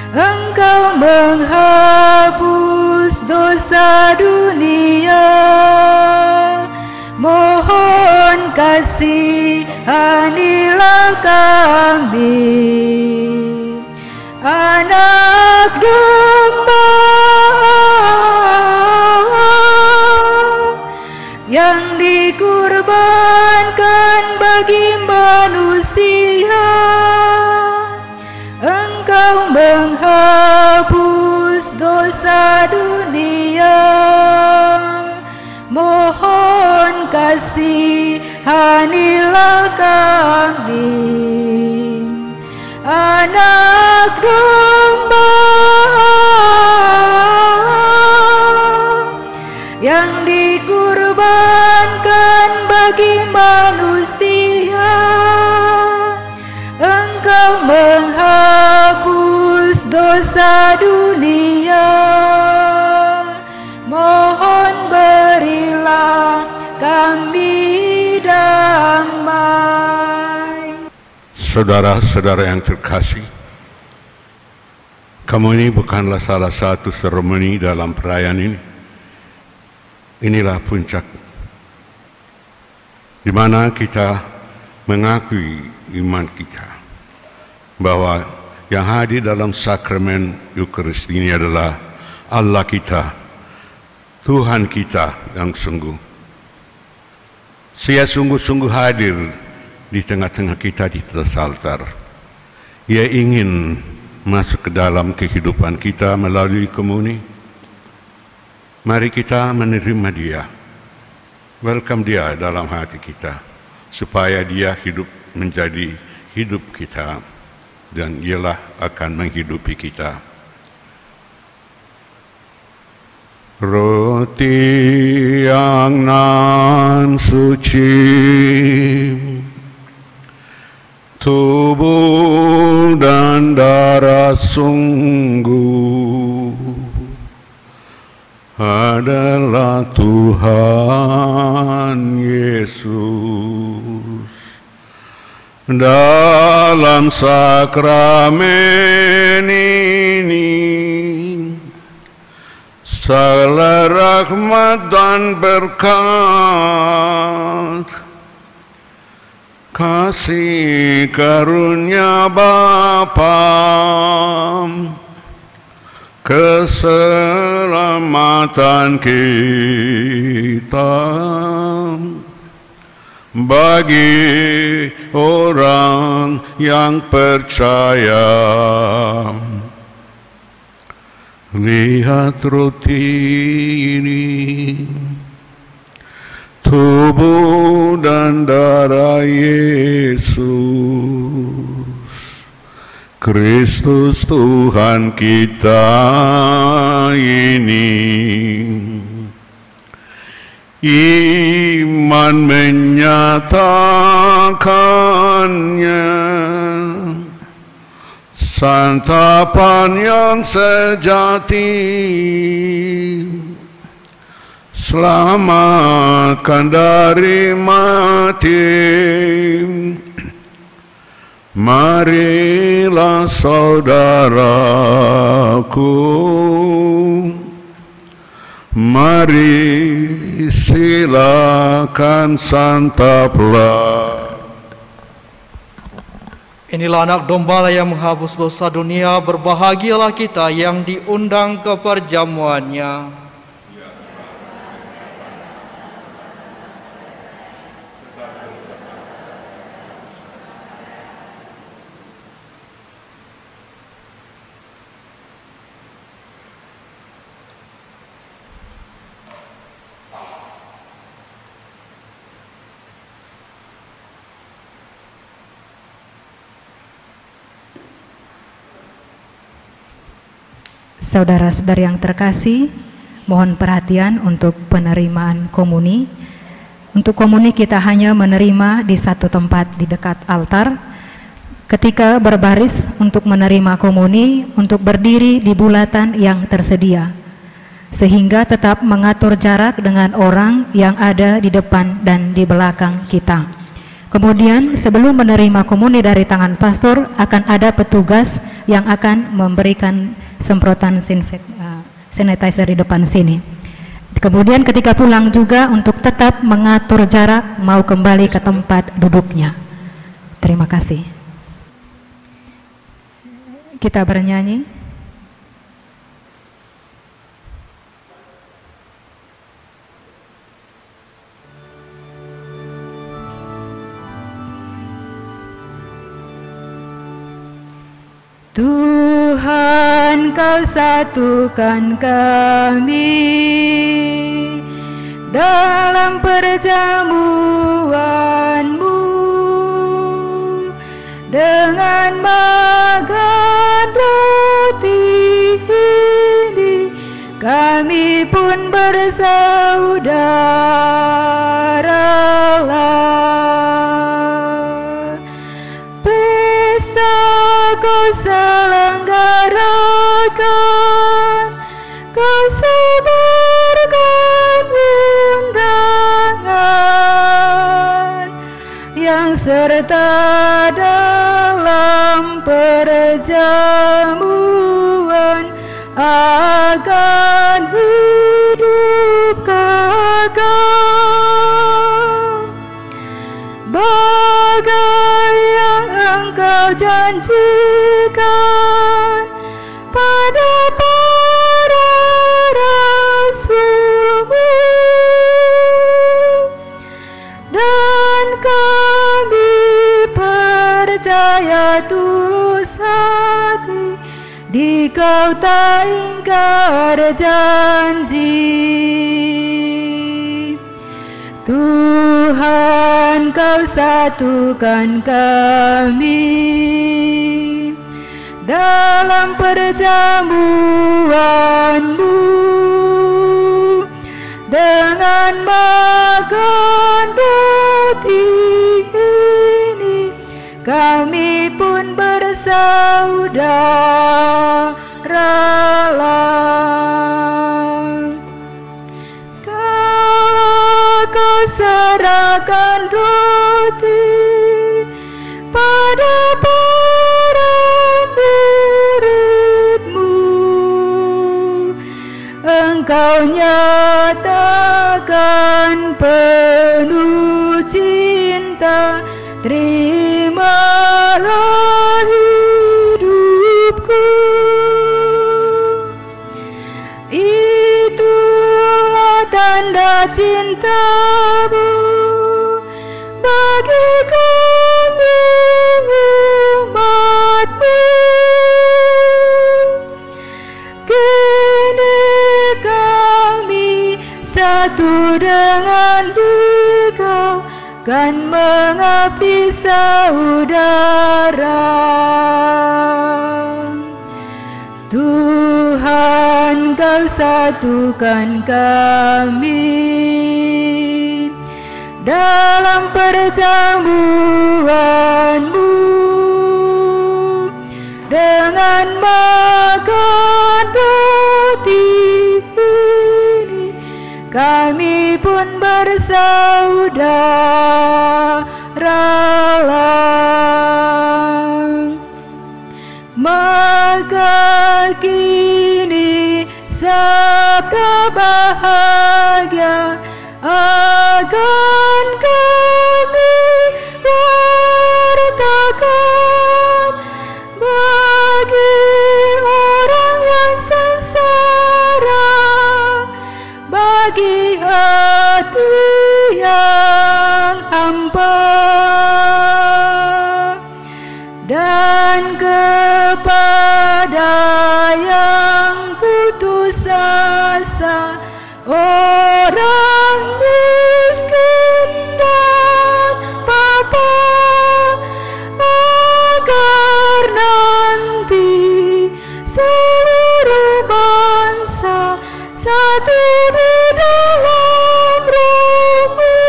Engkau menghapus dosa dunia. Mohon kasihanilah kami, anak domba yang dikurbankan bagi manusia. Engkau menghapus dosa dunia. Mohon kasihanilah kami, anak domba yang dikurbankan bagi manusia. Engkau menghapus dosa dunia. Mohon berilah kami damai. Saudara-saudara yang terkasih, komuni bukanlah salah satu seremoni dalam perayaan ini. Inilah puncak di mana kita mengakui iman kita bahwa yang hadir dalam sakramen Eucharistia ini adalah Allah kita, Tuhan kita yang sungguh. Ia sungguh-sungguh hadir di tengah-tengah kita di atas altar. Ia ingin masuk ke dalam kehidupan kita melalui komuni. Mari kita menerima Dia, welcome Dia dalam hati kita, supaya Dia hidup menjadi hidup kita, dan Ialah akan menghidupi kita. Roti yang nan suci, tubuh dan darah sungguh adalah Tuhan Yesus. Dalam sakramen ini segala rahmat dan berkat, kasih karunia Bapa, keselamatan kita bagi orang yang percaya. Lihat roti ini, tubuh dan darah Yesus Kristus Tuhan kita ini. Iman menyatakannya, santapan yang sejati, selamatkan dari mati. Marilah saudaraku, mari silakan santaplah. Inilah anak domba yang menghapus dosa dunia. Berbahagialah kita yang diundang ke perjamuannya. Saudara-saudari yang terkasih, mohon perhatian untuk penerimaan komuni. Untuk komuni kita hanya menerima di satu tempat di dekat altar. Ketika berbaris untuk menerima komuni, untuk berdiri di bulatan yang tersedia. sehingga tetap mengatur jarak dengan orang yang ada di depan dan di belakang kita. Kemudian sebelum menerima komuni dari tangan pastor akan ada petugas yang akan memberikan semprotan sanitizer di depan sini. Kemudian ketika pulang juga untuk tetap mengatur jarak mau kembali ke tempat duduknya. Terima kasih. Kita bernyanyi. Tuhan, Kau satukan kami dalam perjamuan-Mu dengan makan roti ini, kami pun bersaudaralah. Pesta Kau selenggarakan, Kau sebarkan undangan yang serta dalam perjamuan akan hidup kekal. Bagai yang Engkau janjikan pada para rasul-Mu, dan kami percaya tulus hati di Kau tak ingkar janji. Tuhan, Kau satukan kami dalam perjamuan-Mu dengan makan roti ini, kami pun bersaudaralah. Kalau Kau serahkan roti pada para murid-Mu, Engkau nyatakan penuh cinta, terimalah hidupku. Itulah tanda cinta-Mu bagi kami umat-Mu. Kini kami satu dengan Dikau, kan mengabdi saudara. Tuhan, Kau satukan kami dalam perjamuan-Mu dengan makan roti ini, kami pun bersaudaralah. Maka kini sabda bahagia akan kami wartakan bagi orang yang sengsara, bagi hati yang hampa, dan kepada yang putus asa, orang miskin dan papa, agar nanti seluruh bangsa satu di dalam Roh-Mu.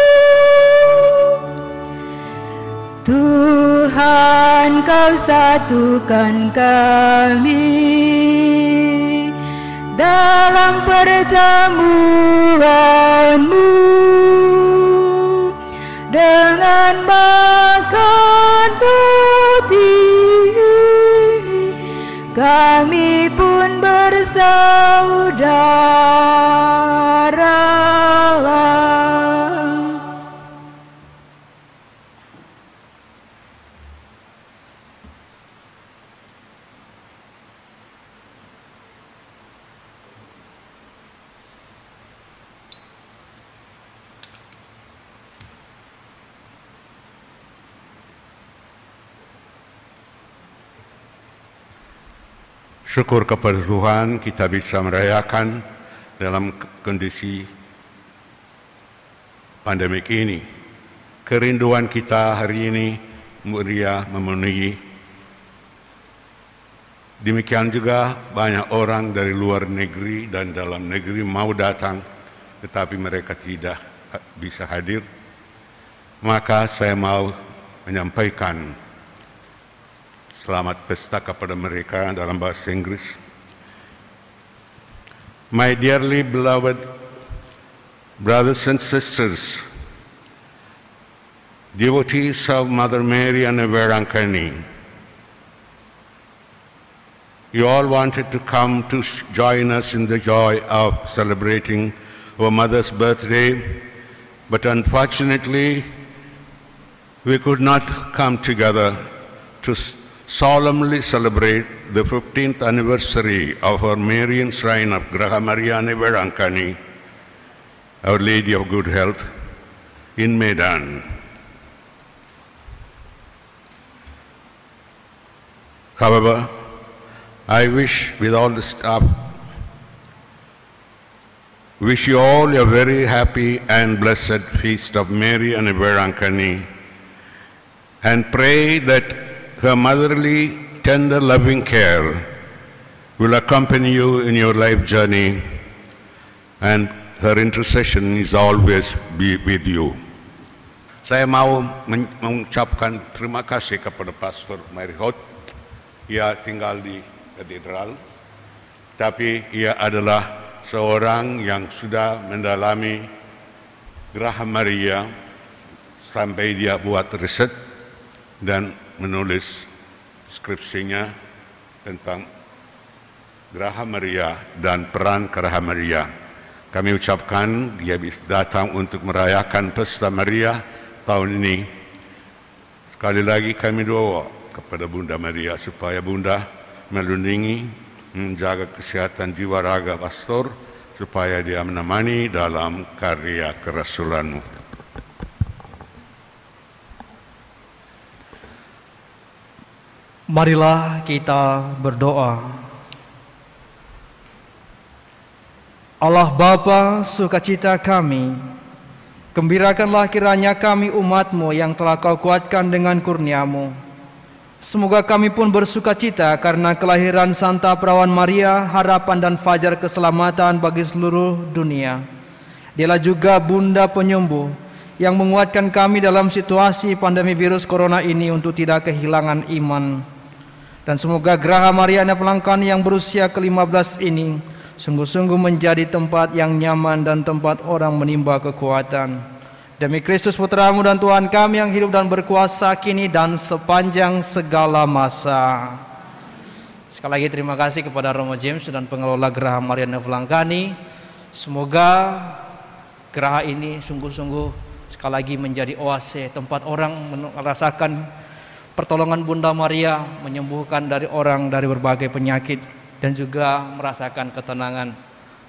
Tuhan, Kau satukan kami dalam perjamuanmu. Dengan makan roti ini kami pun bersaudara. Syukur kepada Tuhan kita bisa merayakan dalam kondisi pandemik ini. Kerinduan kita hari ini mulia memenuhi. Demikian juga banyak orang dari luar negeri dan dalam negeri mau datang, tetapi mereka tidak bisa hadir. Maka saya mau menyampaikan selamat pesta kepada mereka dalam bahasa Inggris. My dearly beloved brothers and sisters, devotees of Mother Mary and Verankani, you all wanted to come to join us in the joy of celebrating our mother's birthday, but unfortunately, we could not come together to solemnly celebrate the 15th anniversary of our Marian Shrine of Graha Mariani Verankani, Our Lady of Good Health, in Medan. However, I wish with all the staff, wish you all a very happy and blessed feast of Mary and Verankani, and pray that her motherly, tender, loving care will accompany you in your life journey, and her intercession is always be with you. Saya mau mengucapkan terima kasih kepada Pastor Marihot. Ia tinggal di katedral, tapi ia adalah seorang yang sudah mendalami Graha Maria sampai dia buat riset dan menulis skripsinya tentang Graha Maria dan peran Graha Maria. Kami ucapkan dia bisa datang untuk merayakan Pesta Maria tahun ini. Sekali lagi kami doa kepada Bunda Maria supaya Bunda melindungi, menjaga kesehatan jiwa raga pastor, supaya dia menemani dalam karya kerasulanmu. Marilah kita berdoa. Allah Bapa, sukacita kami, gembirakanlah kiranya kami umat-Mu yang telah Kau kuatkan dengan kurnia-Mu. Semoga kami pun bersukacita karena kelahiran Santa Perawan Maria, harapan dan fajar keselamatan bagi seluruh dunia. Dialah juga Bunda Penyembuh yang menguatkan kami dalam situasi pandemi virus corona ini untuk tidak kehilangan iman. Dan semoga Graha Maria Verankani yang berusia ke-15 ini sungguh-sungguh menjadi tempat yang nyaman dan tempat orang menimba kekuatan. Demi Kristus Putra-Mu dan Tuhan kami yang hidup dan berkuasa kini dan sepanjang segala masa. Sekali lagi terima kasih kepada Romo James dan pengelola Graha Maria Verankani. Semoga Graha ini sungguh-sungguh sekali lagi menjadi oase, tempat orang merasakan pertolongan Bunda Maria, menyembuhkan dari orang dari berbagai penyakit dan juga merasakan ketenangan.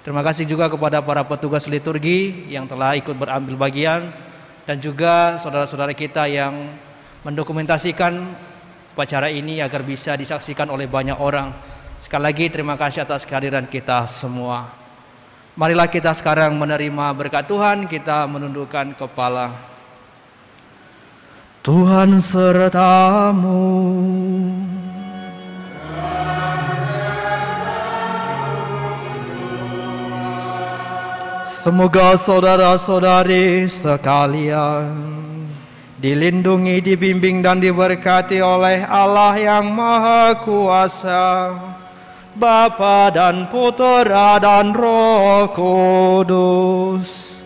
Terima kasih juga kepada para petugas liturgi yang telah ikut berambil bagian dan juga saudara-saudara kita yang mendokumentasikan upacara ini agar bisa disaksikan oleh banyak orang. Sekali lagi terima kasih atas kehadiran kita semua. Marilah kita sekarang menerima berkat Tuhan, kita menundukkan kepala. Tuhan sertamu. Semoga saudara-saudari sekalian dilindungi, dibimbing dan diberkati oleh Allah yang Maha Kuasa, Bapa dan Putera dan Roh Kudus.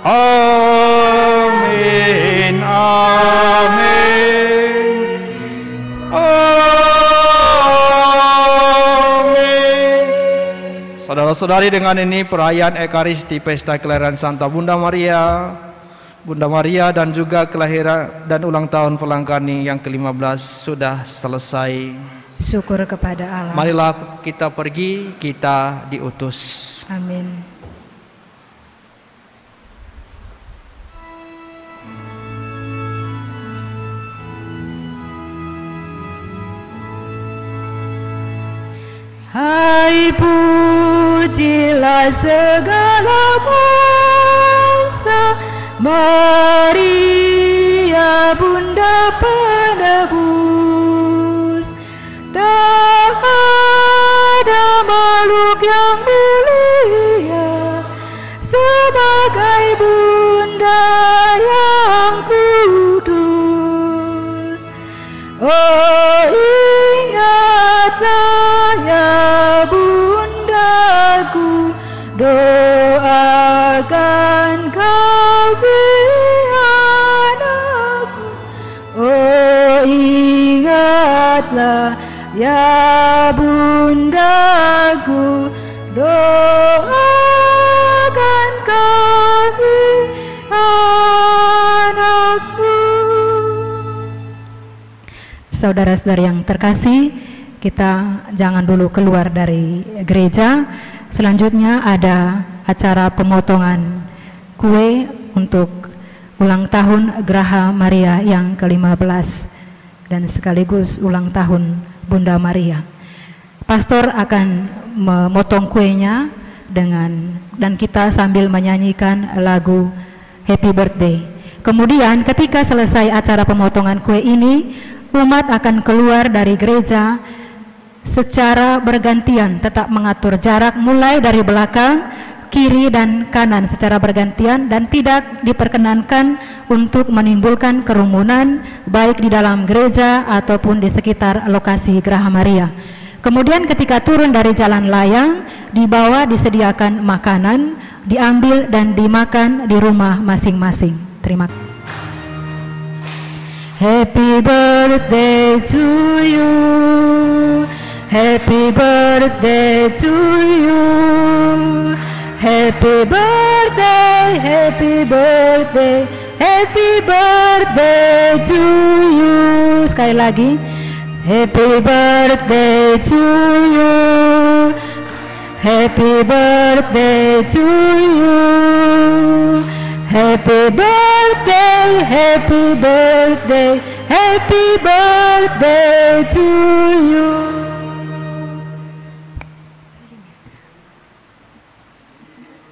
Amin, amin, amin. Saudara-saudari, dengan ini perayaan Ekaristi Pesta Kelahiran Santa Bunda Maria dan juga kelahiran dan ulang tahun Velangkani yang ke-15 sudah selesai. Syukur kepada Allah. Marilah kita pergi, kita diutus. Amin. Hai pujilah segala bangsa, Maria Bunda penebus. Tak ada makhluk yang mulia sebagai Bunda yang kudus. Oh, ingatlah ya Bundaku, doakan kami anakku. Oh, ingatlah ya Bundaku, doakan kami anakku. Saudara-saudari yang terkasih, kita jangan dulu keluar dari gereja. Selanjutnya ada acara pemotongan kue untuk ulang tahun Graha Maria yang ke-15 dan sekaligus ulang tahun Bunda Maria. Pastor akan memotong kuenya dan kita sambil menyanyikan lagu Happy Birthday. Kemudian ketika selesai acara pemotongan kue ini, umat akan keluar dari gereja secara bergantian, tetap mengatur jarak mulai dari belakang, kiri dan kanan secara bergantian, dan tidak diperkenankan untuk menimbulkan kerumunan baik di dalam gereja ataupun di sekitar lokasi Graha Maria. Kemudian ketika turun dari jalan layang, di bawah disediakan makanan, diambil dan dimakan di rumah masing-masing. Terima kasih. Happy birthday to you, happy birthday to you, happy birthday, happy birthday, happy birthday to you. Sekali lagi, happy birthday to you, happy birthday to you, happy birthday, happy birthday, happy birthday to you.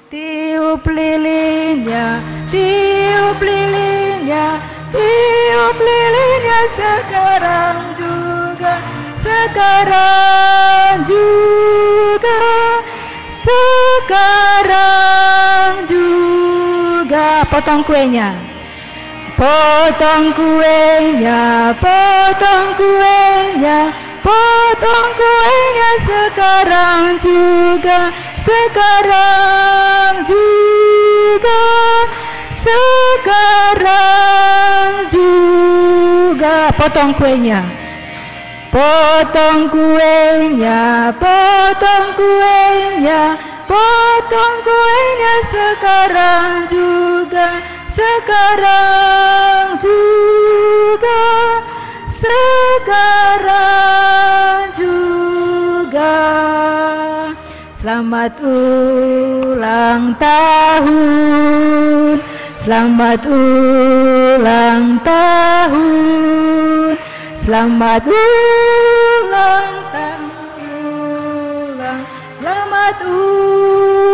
Tiup lilinnya, tiup lilinnya, tiup lilinnya sekarang juga, sekarang juga, sekarang juga. Potong kuenya, potong kuenya, potong kuenya, potong kuenya sekarang juga, sekarang juga, sekarang juga. Potong kuenya, potong kuenya, potong kuenya, potong kuenya sekarang juga, sekarang juga, sekarang juga. Selamat ulang tahun, selamat ulang tahun, selamat ulang tahun, selamat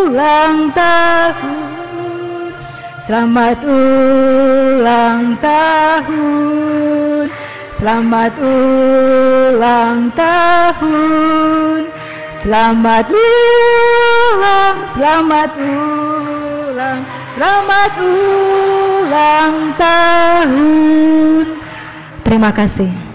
ulang tahun, selamat ulang tahun, selamat ulang tahun, selamat ulang, selamat ulang, selamat ulang tahun. Terima kasih.